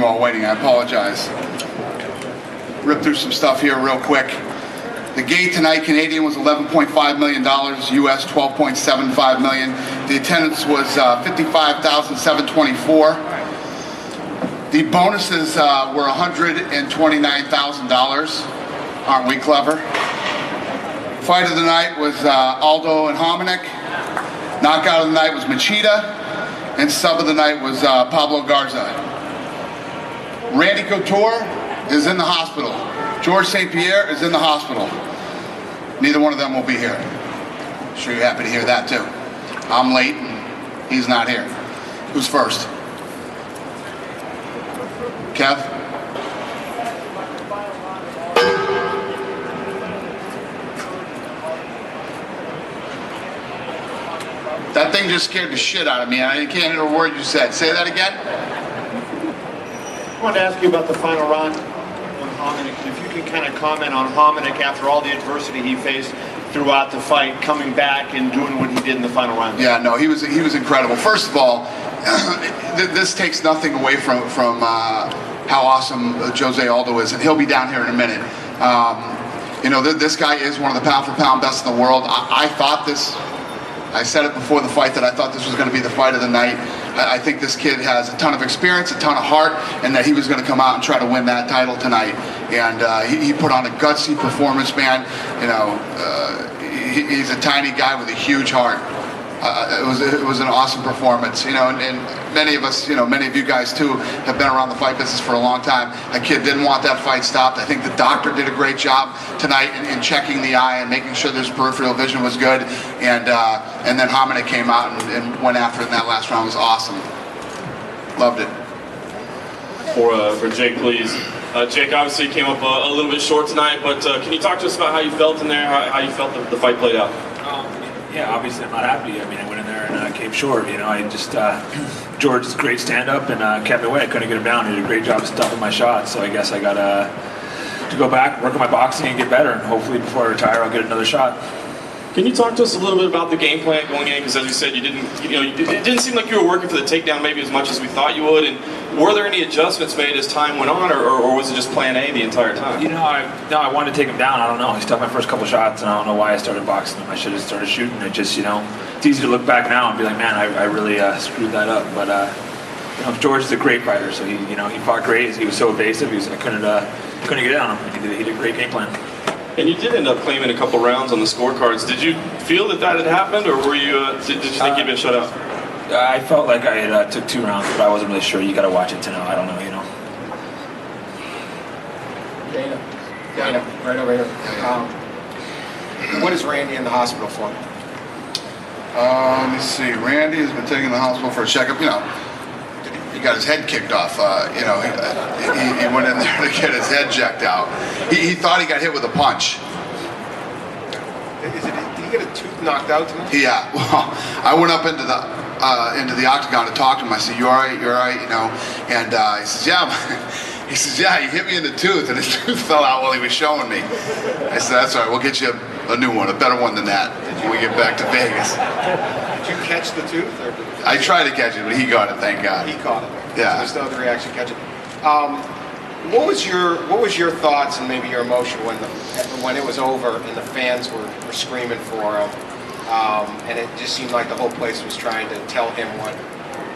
while waiting. I apologize. Rip through some stuff here real quick. The gate tonight, Canadian, was $11.5 million, US $12.75 million. The attendance was 55,724. The bonuses were $129,000. Aren't we clever? Fight of the night was Aldo and Hominick. Knockout of the night was Machida. And sub of the night was Pablo Garza. Randy Couture is in the hospital. George St. Pierre is in the hospital. Neither one of them will be here. I'm sure you're happy to hear that too. I'm late and he's not here. Who's first? Kev? That thing just scared the shit out of me. I can't hear a word you said. Say that again? I wanted to ask you about the final round on Hominick. If you can kind of comment on Hominick after all the adversity he faced throughout the fight, coming back and doing what he did in the final round. Yeah, no, he was incredible. First of all, this takes nothing away from how awesome Jose Aldo is, and he'll be down here in a minute. You know, this guy is one of the pound-for-pound best in the world. I said it before the fight that I thought this was going to be the fight of the night. I think this kid has a ton of experience, a ton of heart, and that he was going to come out and try to win that title tonight. And he put on a gutsy performance, man. You know, he's a tiny guy with a huge heart. It was an awesome performance, you know, and many of us, you know, many of you guys too have been around the fight business for a long time. That kid didn't want that fight stopped. I think the doctor did a great job tonight in checking the eye and making sure his peripheral vision was good, and then Hominick came out and went after it in that last round. It was awesome. Loved it. For Jake, please. Jake, obviously came up a little bit short tonight, but can you talk to us about how you felt in there, how you felt the fight played out? Yeah, obviously I'm not happy. I mean, I went in there and came short. You know, I just George's great stand-up and kept me away. I couldn't get him down. He did a great job of stuffing my shots. So I guess I got to go back, work on my boxing, and get better. And hopefully, before I retire, I'll get another shot. Can you talk to us a little bit about the game plan going in? Because as you said, it didn't seem like you were working for the takedown maybe as much as we thought you would. And were there any adjustments made as time went on, or was it just plan A the entire time? You know, I wanted to take him down. I don't know. He stuck my first couple shots, and I don't know why I started boxing him. I should have started shooting. It just, you know, it's easy to look back now and be like, man, I really screwed that up. But you know, George is a great fighter, so he fought great. He was so evasive. I couldn't get it on him. He did a great game plan. And you did end up claiming a couple rounds on the scorecards. Did you feel that had happened, or were you? Did you think you'd been shut out? I felt like I had took 2 rounds, but I wasn't really sure. You got to watch it to know. I don't know, you know. Dana, right over here. What is Randy in the hospital for? Let me see. Randy has been taken to the hospital for a checkup. You know, he got his head kicked off. You know, he went in there to get his head checked out. He thought he got hit with a punch. Did he get a tooth knocked out tonight? Yeah. Well, I went up into the octagon to talk to him. I said, "You all right? You all right?" You know, and he says, "Yeah." He says, "Yeah, he hit me in the tooth, and his tooth fell out while he was showing me." I said, "That's all right. We'll get you a new one, a better one than that, when we get back to Vegas." Did you catch the tooth? Or I tried to catch it, but he got it. Thank God. He caught it. Yeah. So there's no other reaction. Catch it. What was your thoughts and maybe your emotion when it was over and the fans were screaming for him, and it just seemed like the whole place was trying to tell him what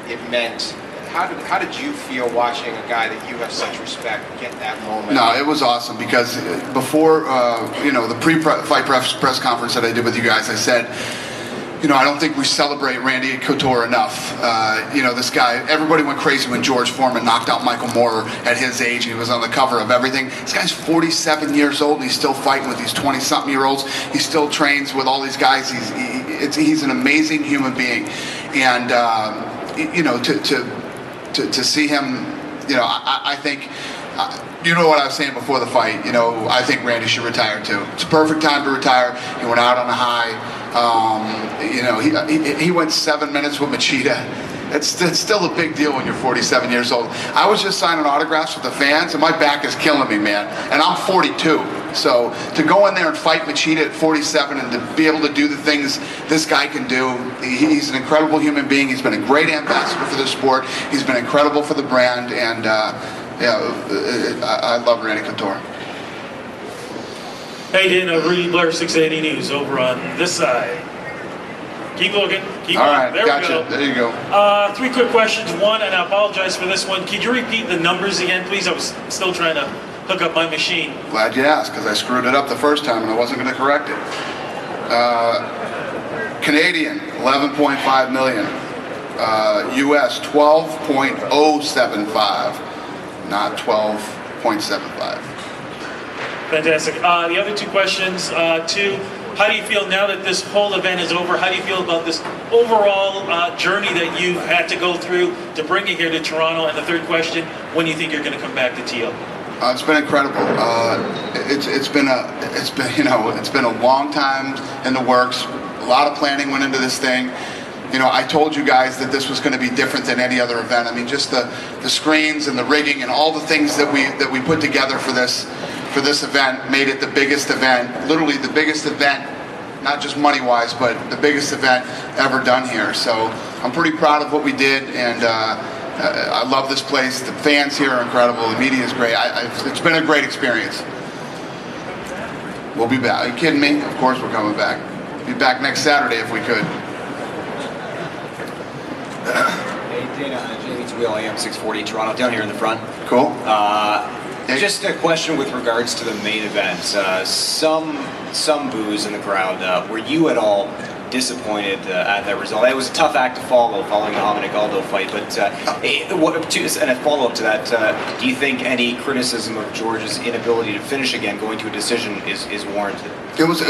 it meant? How did you feel watching a guy that you have such respect get that moment? No, it was awesome because before you know, the pre-fight press conference that I did with you guys, I said, you know, I don't think we celebrate Randy Couture enough. You know, this guy, everybody went crazy when George Foreman knocked out Michael Moore at his age. He was on the cover of everything. This guy's 47 years old and he's still fighting with these 20-something-year-olds. He still trains with all these guys. He's an amazing human being. And, you know, to see him, you know, I think, you know what I was saying before the fight, you know, I think Randy should retire too. It's a perfect time to retire. He went out on a high. You know, he went 7 minutes with Machida. It's still a big deal when you're 47 years old. I was just signing autographs with the fans, and my back is killing me, man. And I'm 42. So to go in there and fight Machida at 47 and to be able to do the things this guy can do, he's an incredible human being. He's been a great ambassador for the sport. He's been incredible for the brand, and I love Randy Couture. Hey, Dana, Rudy Blair, 680 News, over on this side. Keep looking. Keep All on. right, There gotcha. we go. There you go. 3 quick questions. One, and I apologize for this one. Could you repeat the numbers again, please? I was still trying to hook up my machine. Glad you asked, because I screwed it up the first time and I wasn't going to correct it. Canadian, 11.5 million. US, 12.075, not 12.75. Fantastic. The other 2 questions. 2, how do you feel now that this whole event is over? How do you feel about this overall journey that you've had to go through to bring it here to Toronto? And the 3rd question, when do you think you're going to come back to TL? It's been incredible. It's been a long time in the works. A lot of planning went into this thing. You know, I told you guys that this was going to be different than any other event. I mean, just the screens and the rigging and all the things that we put together for this event made it the biggest event, literally the biggest event, not just money-wise, but the biggest event ever done here. So I'm pretty proud of what we did, and I love this place. The fans here are incredible. The media is great. It's been a great experience. We'll be back. Are you kidding me? Of course we're coming back. Be back next Saturday if we could. Hey, Dana, Jamie's Wheel, AM 640, Toronto, down here in the front. Cool. Just a question with regards to the main event. Some boos in the crowd. Were you at all disappointed at that result? It was a tough act to follow following the Dominic Aldo fight, but and a follow-up to that, do you think any criticism of George's inability to finish again, going to a decision, is warranted? It was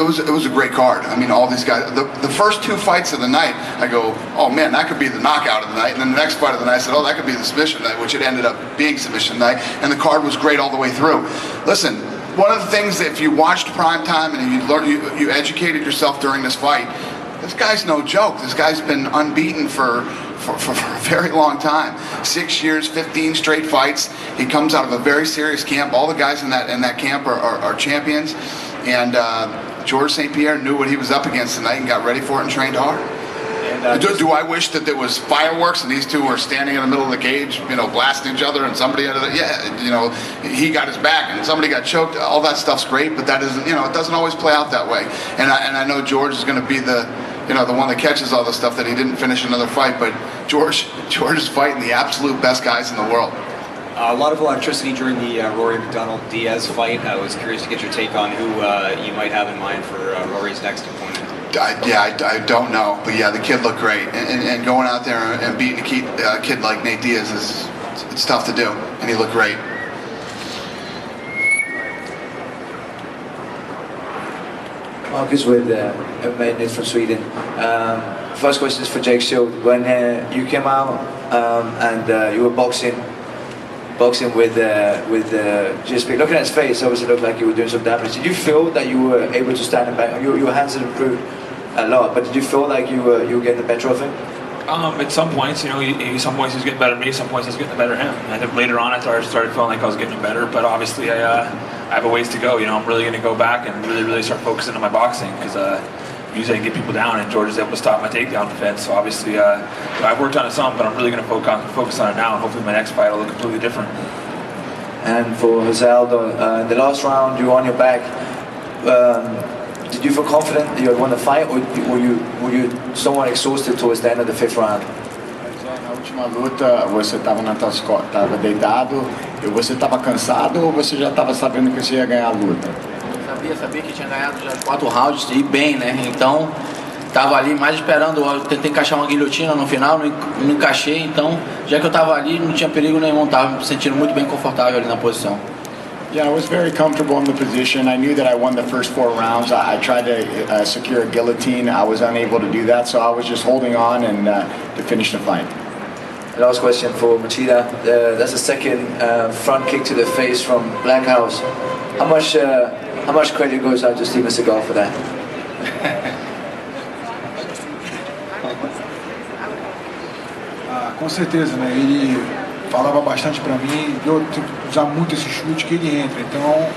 a great card. I mean, all these guys. The first 2 fights of the night, I go, oh man, that could be the knockout of the night. And then the next fight of the night, I said, oh, that could be the submission night, which it ended up being submission night. And the card was great all the way through. Listen, one of the things that if you watched Prime Time and you educated yourself during this fight, this guy's no joke. This guy's been unbeaten for a very long time. 6 years, 15 straight fights. He comes out of a very serious camp. All the guys in that camp are champions. And George St. Pierre knew what he was up against tonight and got ready for it and trained hard. And, do I wish that there was fireworks and these two were standing in the middle of the cage, blasting each other, and somebody he got his back and somebody got choked. All that stuff's great, but that isn't, it doesn't always play out that way. And I know George is going to be the one that catches all the stuff that he didn't finish another fight. But George is fighting the absolute best guys in the world. A lot of electricity during the Rory McDonald-Diaz fight. I was curious to get your take on who you might have in mind for Rory's next opponent. I don't know, but yeah, the kid looked great, and going out there and beating a kid like Nate Diaz it's tough to do, and he looked great. Marcus with MMA News from Sweden. First question is for Jake Shield. When you came out and you were boxing with GSP, looking at his face, obviously looked like you were doing some damage. Did you feel that you were able to stand him back? Your hands had improved a lot, but did you feel like you were getting the better of him? At some points, some points he was getting better than me, some points I was getting the better of him. I think later on I started feeling like I was getting better, but obviously I have a ways to go. I'm really going to go back and really start focusing on my boxing, because usually I can get people down, and George is able to stop my takedown defense. So obviously I've worked on it some, but I'm really going to focus on it now, and hopefully my next fight will look completely different. And for Jose Aldo, in the last round you were on your back. Did you feel confident that you had won the fight, or were you somewhat exhausted towards the end of the 5th round? Na última luta, você estava deitado, e você estava cansado, ou você já estava sabendo que você ia ganhar a luta? Sabia que tinha ganhado já 4 rounds e bem, né? Então, tava ali mais esperando, eu tentei encaixar uma guilhotina no final, não encaixei, então, já que eu tava ali, não tinha perigo nenhum, tava me sentindo muito bem confortável ali na posição. Yeah, I was very comfortable in the position. I knew that I won the first 4 rounds. I tried to secure a guillotine. I was unable to do that, so I was just holding on and to finish the fight. Last question for Machida. That's the second front kick to the face from Black House. How much credit goes out to Steven Seagal for that? Com certeza, né? Ele falava bastante para mim, eu tenho que usar muito esse chute que ele entra. Então,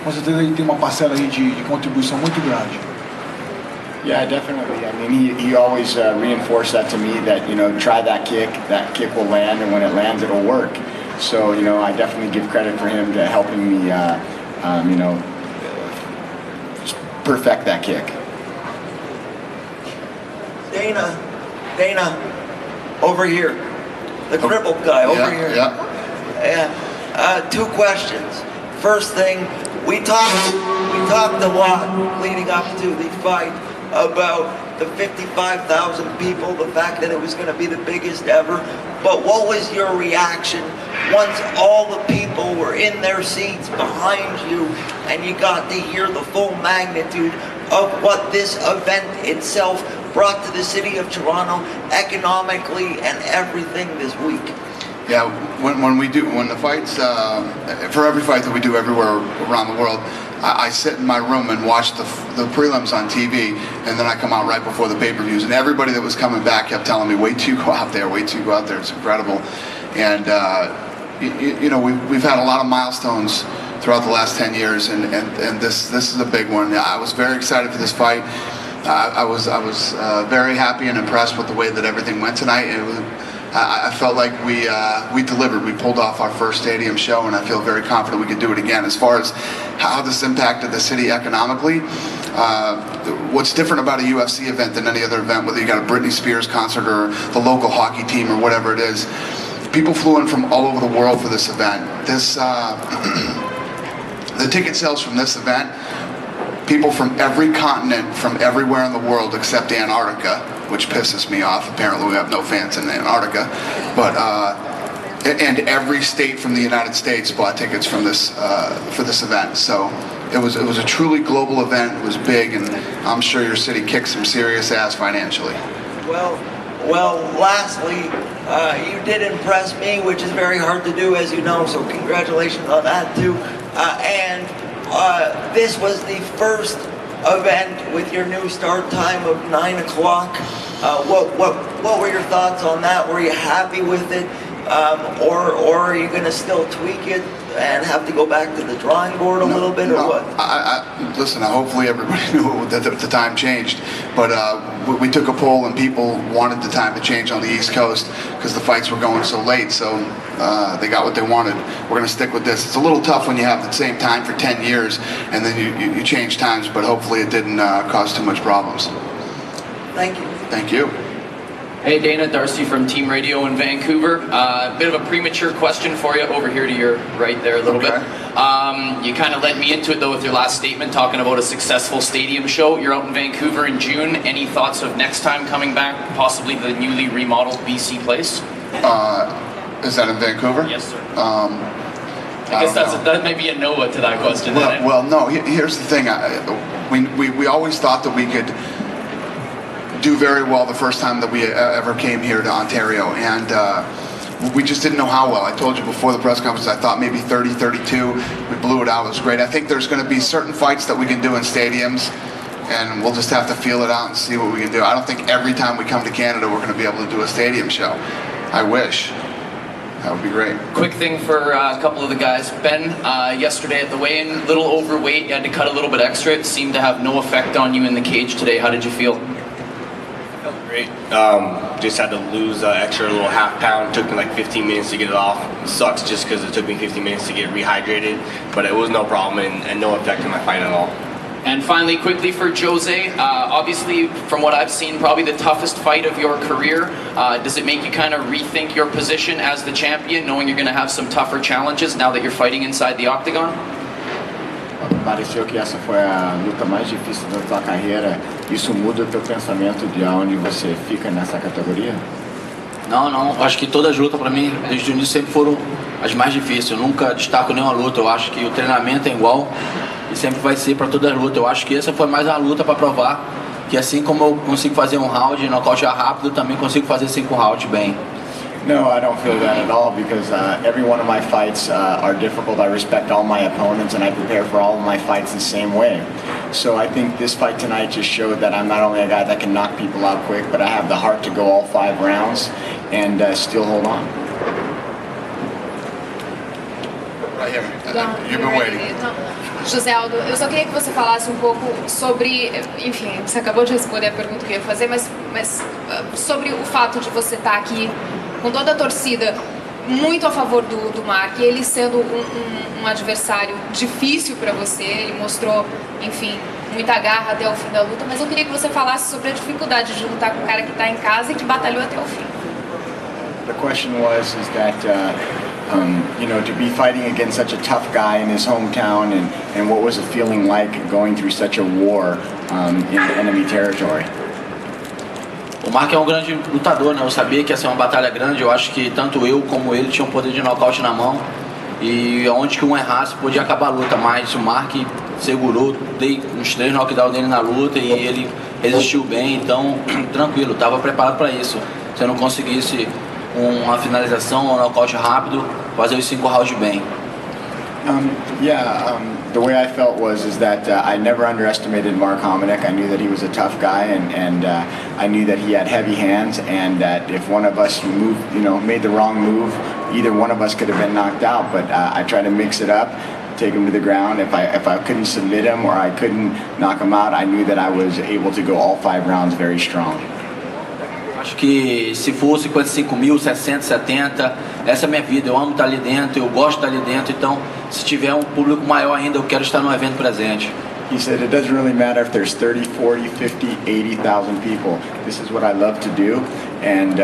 com certeza ele tem uma parcela aí de contribuição muito grande. Yeah, definitely. I mean, he always reinforced that to me that, try that kick will land, and when it lands, it'll work. So, I definitely give credit for him to helping me, perfect that kick. Dana, over here. The crippled guy, over here. Yeah. Two questions. First thing, we talked a lot leading up to the fight about the 55,000 people, the fact that it was going to be the biggest ever. But what was your reaction once all the people were in their seats behind you and you got to hear the full magnitude of what this event itself brought to the city of Toronto economically and everything this week? Yeah, when the fights, for every fight that we do everywhere around the world, I sit in my room and watch the prelims on TV, and then I come out right before the pay-per-views, and everybody that was coming back kept telling me, wait till you go out there, wait till you go out there, it's incredible. And we've had a lot of milestones throughout the last 10 years, and this is a big one. I was very excited for this fight. I was very happy and impressed with the way that everything went tonight. I felt like we delivered. We pulled off our first stadium show, and I feel very confident we could do it again. As far as how this impacted the city economically, what's different about a UFC event than any other event, whether you got a Britney Spears concert or the local hockey team or whatever it is, people flew in from all over the world for this event. The ticket sales from this event, people from every continent, from everywhere in the world except Antarctica, which pisses me off. Apparently we have no fans in Antarctica, but and every state from the United States bought tickets from this for this event. So it was a truly global event. It was big, and I'm sure your city kicked some serious ass financially. Well, lastly, you did impress me, which is very hard to do, as you know, so congratulations on that too. And this was the first event with your new start time of 9 o'clock. What were your thoughts on that? Were you happy with it? Or are you going to still tweak it and have to go back to the drawing board a little bit, or what? Listen, hopefully everybody knew that the time changed, but we took a poll and people wanted the time to change on the East Coast because the fights were going so late, so they got what they wanted. We're going to stick with this. It's a little tough when you have the same time for 10 years and then you change times, but hopefully it didn't cause too much problems. Thank you. Thank you. Hey Dana, Darcy from Team Radio in Vancouver. A bit of a premature question for you over here to your right there a little bit. You kind of led me into it though with your last statement talking about a successful stadium show. You're out in Vancouver in June. Any thoughts of next time coming back, possibly the newly remodeled BC Place? Is that in Vancouver? Yes, sir. I guess that may be a no to that question. Well, no. Here's the thing. We always thought that we could do very well the first time that we ever came here to Ontario, and we just didn't know how well. I told you before the press conference, I thought maybe 30, 32. We blew it out. It was great. I think there's going to be certain fights that we can do in stadiums, and we'll just have to feel it out and see what we can do. I don't think every time we come to Canada we're going to be able to do a stadium show. I wish. That would be great. Quick thing for a couple of the guys. Ben, yesterday at the weigh-in, little overweight, you had to cut a little bit extra. It seemed to have no effect on you in the cage today. How did you feel? Great. Just had to lose extra little half pound. Took me like 15 minutes to get it off. It sucks just because it took me 15 minutes to get rehydrated, but it was no problem and no effect on my fight at all. And finally, quickly for Jose, obviously from what I've seen, probably the toughest fight of your career. Does it make you kind of rethink your position as the champion, knowing you're going to have some tougher challenges now that you're fighting inside the octagon? Pareceu que essa foi a luta mais difícil da tua carreira. Isso muda o teu pensamento de onde você fica nessa categoria? Não. Acho que todas as lutas para mim, desde o início, sempre foram as mais difíceis. Eu nunca destaco nenhuma luta. Eu acho que o treinamento é igual e sempre vai ser para todas as lutas. Eu acho que essa foi mais uma luta para provar que assim como eu consigo fazer um round nocautear rápido, também consigo fazer 5 rounds bem. No, I don't feel that at all because every one of my fights are difficult. I respect all my opponents and I prepare for all of my fights the same way. So I think this fight tonight just showed that I'm not only a guy that can knock people out quick, but I have the heart to go all 5 rounds and still hold on. Right here. You've been waiting. José Aldo, eu só queria que você falasse um pouco sobre, enfim, você acabou de responder a pergunta que eu ia fazer, mas sobre o fato de você estar aqui com toda a torcida muito a favor do Mark, e ele sendo um adversário difícil para você, ele mostrou, enfim, muita garra até o fim da luta, mas eu queria que você falasse sobre a dificuldade de lutar com um cara que está em casa e que batalhou até o fim. The question was, is that, to be fighting against such a tough guy in his hometown, and what was it feeling like going through such a war in enemy territory? O Mark é um grande lutador, né? Eu sabia que ia ser uma batalha grande. Eu acho que tanto eu como ele tinham poder de nocaute na mão. E onde que um errasse podia acabar a luta. Mas o Mark segurou, dei uns 3 knockdowns dele na luta e ele resistiu bem. Então, tranquilo, estava preparado para isso. Se eu não conseguisse uma finalização ou um nocaute rápido, fazer os 5 rounds bem. The way I felt is that I never underestimated Mark Hominick. I knew that he was a tough guy, and I knew that he had heavy hands, and that if one of us made the wrong move, either one of us could have been knocked out. But I tried to mix it up, take him to the ground. If I couldn't submit him or I couldn't knock him out, I knew that I was able to go all 5 rounds very strong. Acho que se for 55 mil, 60, 70, essa é a minha vida. Eu amo estar ali dentro, eu gosto de estar ali dentro. Então, se tiver um público maior ainda, eu quero estar no evento presente. He said, it doesn't really matter if there's 30, 40, 50, 80,000 people. This is what I love to do, and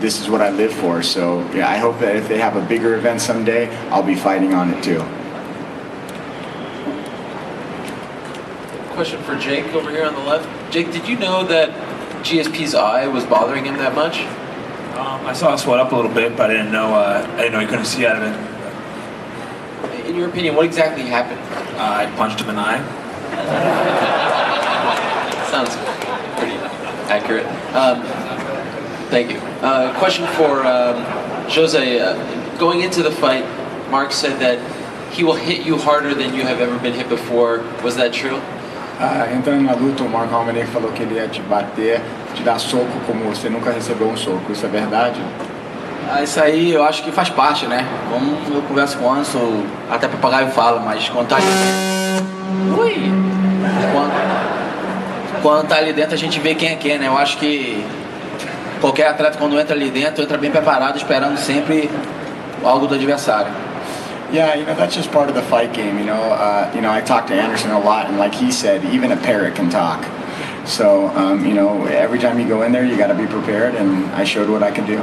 this is what I live for. So I hope that if they have a bigger event someday, I'll be fighting on it too. Question for Jake over here on the left. Jake, did you know that GSP's eye was bothering him that much? I saw it swell up a little bit, but I didn't know he couldn't see out of it. In your opinion, what exactly happened? I punched him in the eye. Sounds pretty accurate. Thank you. Question for Jose. Going into the fight, Mark said that he will hit you harder than you have ever been hit before. Was that true? Entrando na luta, o Mark Hominick falou que ele ia te bater, te dar soco como você nunca recebeu um soco. Isso é verdade? Isso aí eu acho que faz parte, né? Como eu converso com o Anderson, até papagaio fala, mas quando tá ali dentro... Ui! Quando tá ali dentro a gente vê quem é quem, né? Eu acho que qualquer atleta quando entra ali dentro, entra bem preparado, esperando sempre algo do adversário. Yeah, that's just part of the fight game. I talk to Anderson a lot, and like he said, even a parrot can talk. So, every time you go in there, you got to be prepared, and I showed what I could do.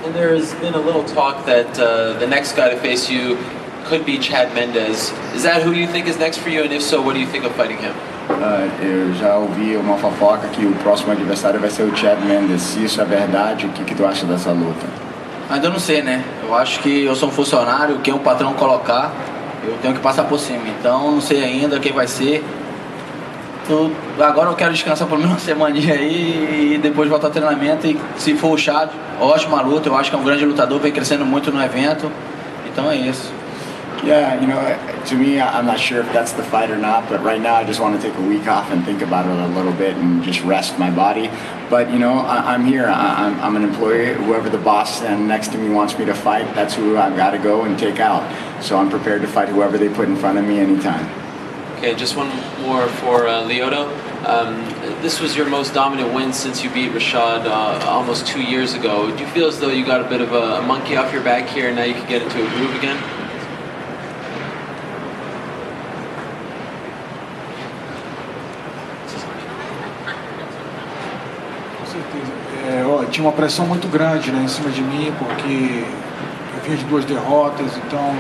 And there's been a little talk that the next guy to face you could be Chad Mendes. Is that who you think is next for you? And if so, what do you think of fighting him? Eu já ouvi uma fofoca que o próximo adversário vai ser o Chad Mendes. Se isso é verdade, o que tu acha dessa luta? Ainda não sei, né? Eu acho que eu sou um funcionário, quem o patrão colocar, eu tenho que passar por cima. Então, não sei ainda quem vai ser. Agora eu quero descansar por uma semaninha aí e depois voltar ao treinamento. E se for o Chad, ótima luta. Eu acho que é um grande lutador, vem crescendo muito no evento. Então é isso. Yeah, to me, I'm not sure if that's the fight or not, but right now I just want to take a week off and think about it a little bit and just rest my body. But, I'm here. I'm an employee. Whoever the boss standing next to me wants me to fight, that's who I've got to go and take out. So I'm prepared to fight whoever they put in front of me anytime. Okay, just one more for Lyoto. This was your most dominant win since you beat Rashad almost 2 years ago. Do you feel as though you got a bit of a monkey off your back here and now you can get into a groove again? Tinha uma pressão muito grande, né, em cima de mim, porque eu vinha de 2 derrotas, então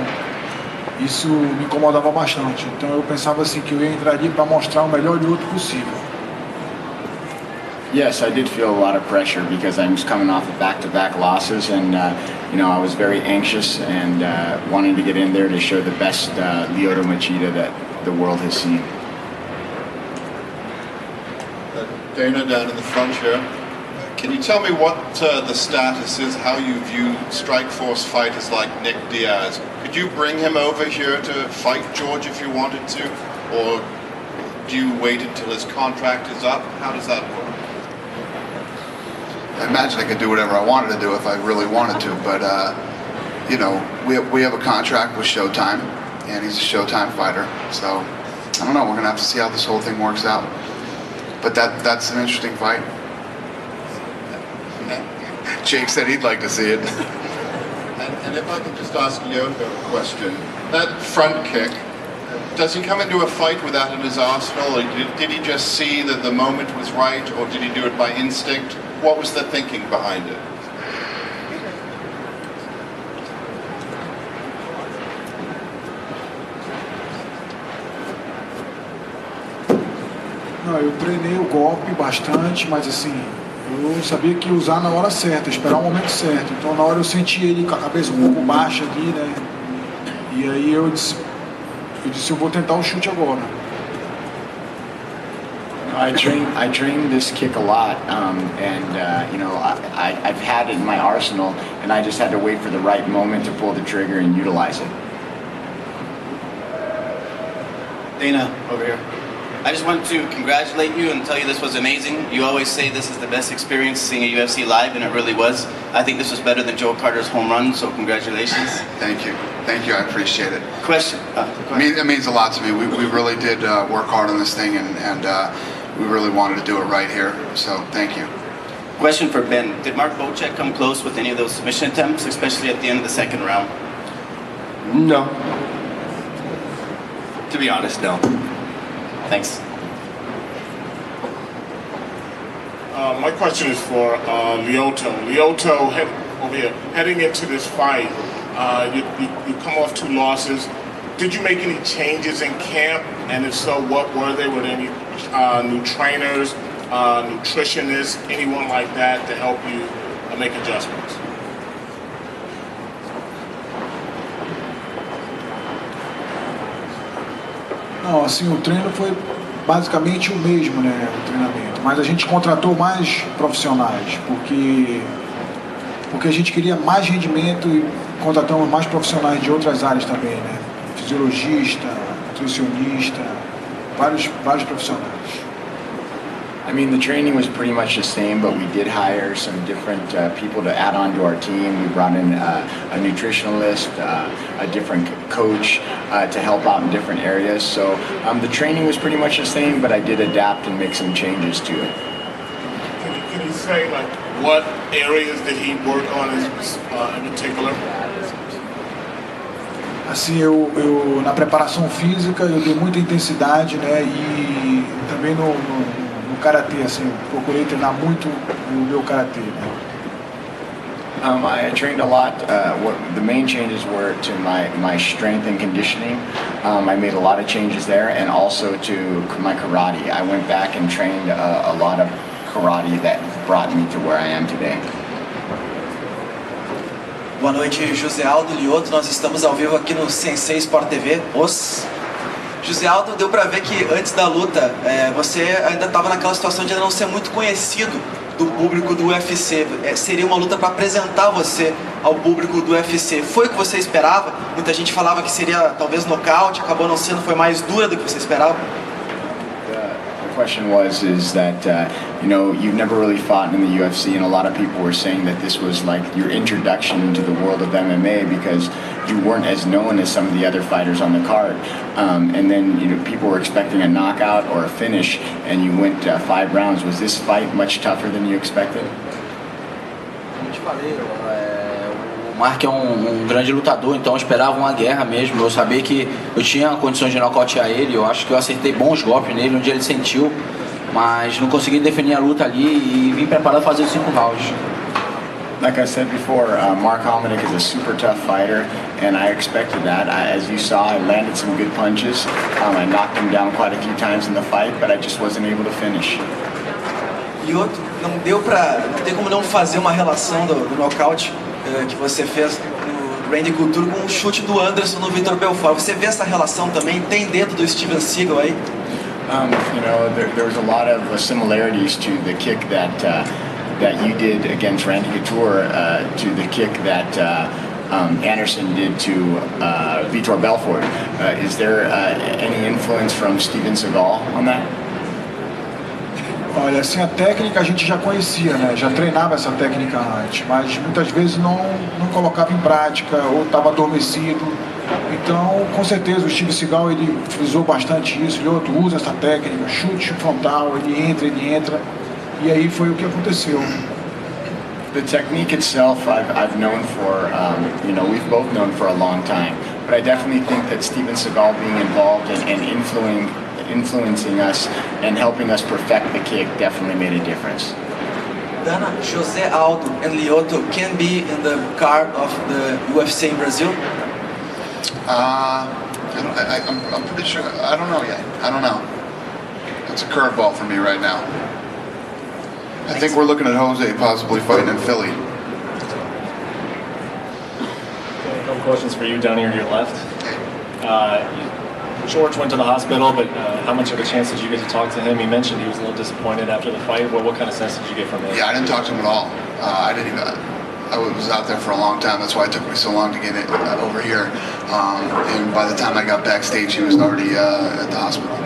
isso me incomodava bastante. Então eu pensava assim que eu ia entrar ali para mostrar o melhor luto possível. Yes, I did feel a lot of pressure because I was coming off of back-to-back losses, and I was very anxious and wanting to get in there to show the best Lyoto Machida that the world has seen. Dana down in the front here. Can you tell me what the status is, how you view Strikeforce fighters like Nick Diaz? Could you bring him over here to fight George if you wanted to? Or do you wait until his contract is up? How does that work? I imagine I could do whatever I wanted to do if I really wanted to, but you know, we have a contract with Showtime, and he's a Showtime fighter. So I don't know. We're gonna have to see how this whole thing works out. But that's an interesting fight. Jake said he'd like to see it. And if I could just ask Yoto a question. That front kick, does he come into a fight with that in his arsenal? Or did he just see that the moment was right, or did he do it by instinct? What was the thinking behind it? Não, eu treinei o golpe bastante, mas assim, eu sabia que ia usar na hora certa, esperar o momento certo. Então na hora eu senti ele com a cabeça um pouco baixa ali, né? E aí eu disse eu vou tentar o chute agora. I train this kick a lot, you know, I've had it in my arsenal, and I just had to wait for the right moment to pull the trigger and utilize it. Dana, over here. I just want to congratulate you and tell you this was amazing. You always say this is the best experience seeing a UFC live, and it really was. I think this was better than Joe Carter's home run, so congratulations. Thank you. Thank you. I appreciate it. Question. It means a lot to me. We really did work hard on this thing, and we really wanted to do it right here. So thank you. Question for Ben. Did Mark Bocek come close with any of those submission attempts, especially at the end of the second round? No. To be honest, no. Thanks. My question is for Lyoto. Lyoto, over here, heading into this fight, you come off 2 losses. Did you make any changes in camp? And if so, what were they? Were there any new trainers, nutritionists, anyone like that to help you make adjustments? Não, assim, o treino foi basicamente o mesmo, né, o treinamento. Mas a gente contratou mais profissionais, porque a gente queria mais rendimento e contratamos mais profissionais de outras áreas também, né? Fisiologista, nutricionista, vários profissionais. I mean, the training was pretty much the same, but we did hire some different people to add on to our team. We brought in a nutritionalist, a different coach to help out in different areas. So the training was pretty much the same, but I did adapt and make some changes to it. Can you say, like, what areas did he work on in particular? Assim, eu na preparação física eu dei muita intensidade, né, e também no karatê, assim, procurei treinar muito o meu karatê, né. I trained a lot. What the main changes were to my strength and conditioning. I made a lot of changes there, and also to my karate. I went back and trained a lot of karate that brought me to where I am today. Boa noite, José Aldo Lyoto. Nós estamos ao vivo aqui no Sensei Sport TV. José Aldo, deu pra ver que antes da luta você ainda estava naquela situação de não ser muito conhecido do público do UFC. Seria uma luta para apresentar você ao público do UFC. Foi o que você esperava? Muita gente falava que seria talvez nocaute, acabou não sendo, foi mais dura do que você esperava? The question is that you know, you've never really fought in the UFC, and a lot of people were saying that this was like your introduction to the world of MMA because you weren't as known as some of the other fighters on the card, and then, you know, people were expecting a knockout or a finish, and you went 5 rounds. Was this fight much tougher than you expected? Como eu te falei, o Mark é um grande lutador, então eu esperava uma guerra mesmo. Eu sabia que eu tinha condições de nocautear ele. Eu acho que eu acertei bons golpes nele, onde ele sentiu, mas não consegui definir a luta ali e vim preparado para fazer os 5 rounds. Like I said before, Mark Hominick is a super tough fighter, and I expected that. As you saw, I landed some good punches. I knocked him down quite a few times in the fight, but I just wasn't able to finish. E outro, não tem como não fazer uma relação do nocaute que você fez no Randy Couture com o chute do Anderson no Vitor Belfort. Você vê essa relação também? Tem dentro do Steven Seagal aí? You know, there was a lot of similarities to the kick that you did against Randy Couture to the kick that Anderson did to Vitor Belfort. Is there any influence from Steven Seagal on that? Olha, assim, a técnica a gente já conhecia, né? Já treinava essa técnica antes, mas muitas vezes não colocava em prática ou estava adormecido. Então, com certeza, o Steve Seagal, ele frisou bastante isso. Ele usa essa técnica, chute frontal, ele entra. E aí foi o que aconteceu. The technique itself, I've known for, we've both known for a long time. But I definitely think that Steven Seagal being involved and influencing us and helping us perfect the kick definitely made a difference. Dana, José Aldo and Lyoto can be in the card of the UFC in Brazil? I'm pretty sure. I don't know yet. I don't know. It's a curveball for me right now. I think we're looking at Jose possibly fighting in Philly. A couple questions for you down here to your left. George went to the hospital, but how much of a chance did you get to talk to him? He mentioned he was a little disappointed after the fight. What kind of sense did you get from him? Yeah, I didn't talk to him at all. I was out there for a long time. That's why it took me so long to get it over here. And by the time I got backstage, he was already at the hospital.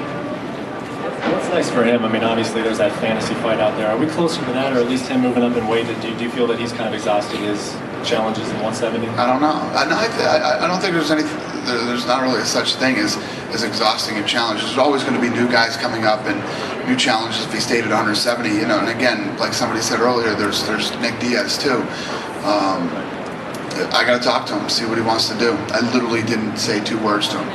What's nice for him? I mean, obviously there's that fantasy fight out there. Are we closer to that, or at least him moving up in weight? Do you feel that he's kind of exhausted his challenges in 170? I don't know. I don't think there's there's not really such thing as exhausting a challenge. There's always going to be new guys coming up and new challenges if he stayed at 170. And again, like somebody said earlier, there's Nick Diaz too. I got to talk to him, see what he wants to do. I literally didn't say 2 words to him.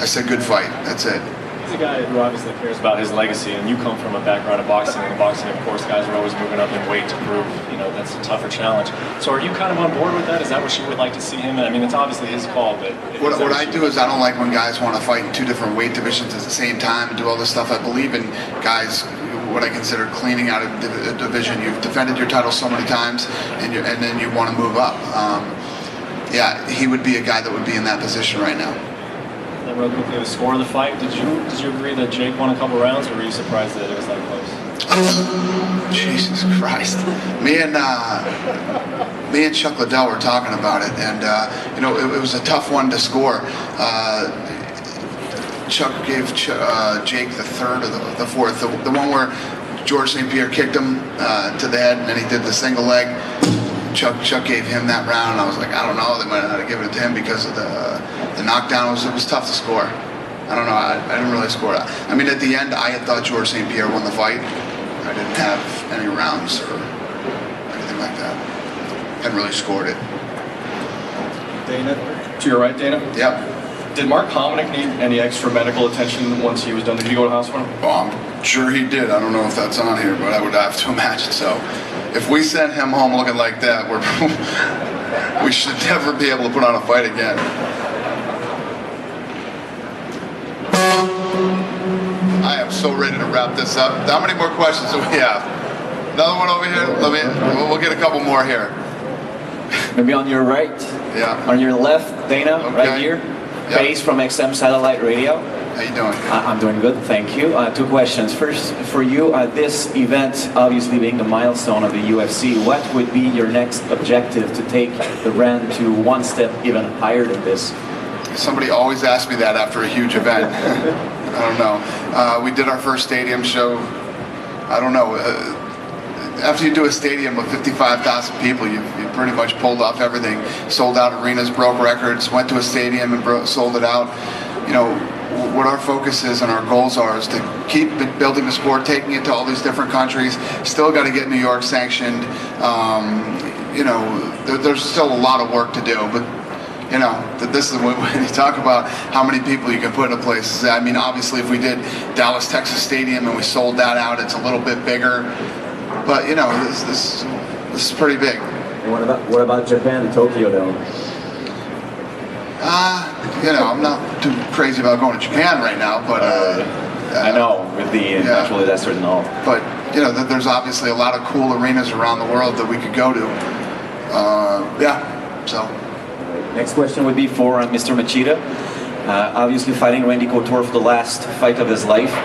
I said good fight. That's it. He's a guy who obviously cares about his legacy, and you come from a background of boxing. And in boxing, of course, guys are always moving up in weight to prove, that's a tougher challenge. So are you kind of on board with that? Is that what you would like to see him? I mean, it's obviously his call, but... What I do is I don't like when guys want to fight in 2 different weight divisions at the same time and do all this stuff. I believe in guys, what I consider cleaning out a division. You've defended your title so many times, and then you want to move up. Yeah, he would be a guy that would be in that position right now. Then real quickly, the score of the fight, did you agree that Jake won a couple rounds, or were you surprised that it was that close? Jesus Christ. Me and Chuck Liddell were talking about it, and it was a tough one to score. Chuck gave Jake the third or the fourth, the one where George St. Pierre kicked him to the head, and then he did the single leg. Chuck gave him that round, and I was like, I don't know, they might not have given it to him because of the knockdown. It was tough to score. I don't know, I didn't really score that. I mean, at the end, I had thought George St. Pierre won the fight. I didn't have any rounds or anything like that. Hadn't really scored it. Dana, to your right, Dana? Yep. Did Mark Hominick need any extra medical attention once he was done? Did he go to the hospital? Well, I'm sure he did. I don't know if that's on here, but I would have to imagine so. If we sent him home looking like that, we should never be able to put on a fight again. I am so ready to wrap this up. How many more questions do we have? Another one over here? We'll get a couple more here. Maybe on your right. Yeah. On your left, Dana, Okay. right here. Yep. Base from XM Satellite Radio. How you doing? I'm doing good, thank you. 2 questions. First, for you, this event obviously being the milestone of the UFC, what would be your next objective to take the brand to one step even higher than this? Somebody always asks me that after a huge event. I don't know. We did our first stadium show. I don't know. After you do a stadium with 55,000 people, you pretty much pulled off everything. Sold out arenas, broke records, went to a stadium and sold it out. What our focus is and our goals are is to keep building the sport, taking it to all these different countries. Still got to get New York sanctioned. There's still a lot of work to do, but this is when you talk about how many people you can put in a place. I mean, obviously, if we did Dallas, Texas Stadium and we sold that out, it's a little bit bigger. But this is pretty big. And what about Japan and Tokyo, though? I'm not too crazy about going to Japan right now, but I know with the natural disasters and all. But there's obviously a lot of cool arenas around the world that we could go to. So. Next question would be for Mr. Machida. Obviously fighting Randy Couture for the last fight of his life.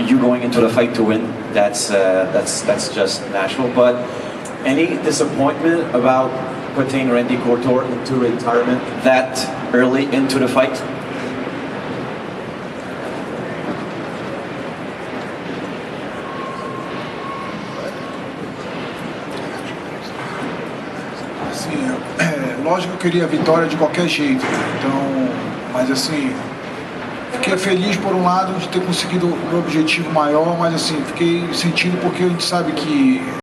You going into the fight to win, that's just natural. But any disappointment about putting Randy Couture into retirement that early into the fight? assim, lógico que eu queria a vitória de qualquer jeito, então, mas assim, fiquei feliz por um lado de ter conseguido o meu objetivo maior, mas assim, fiquei sentindo porque a gente sabe que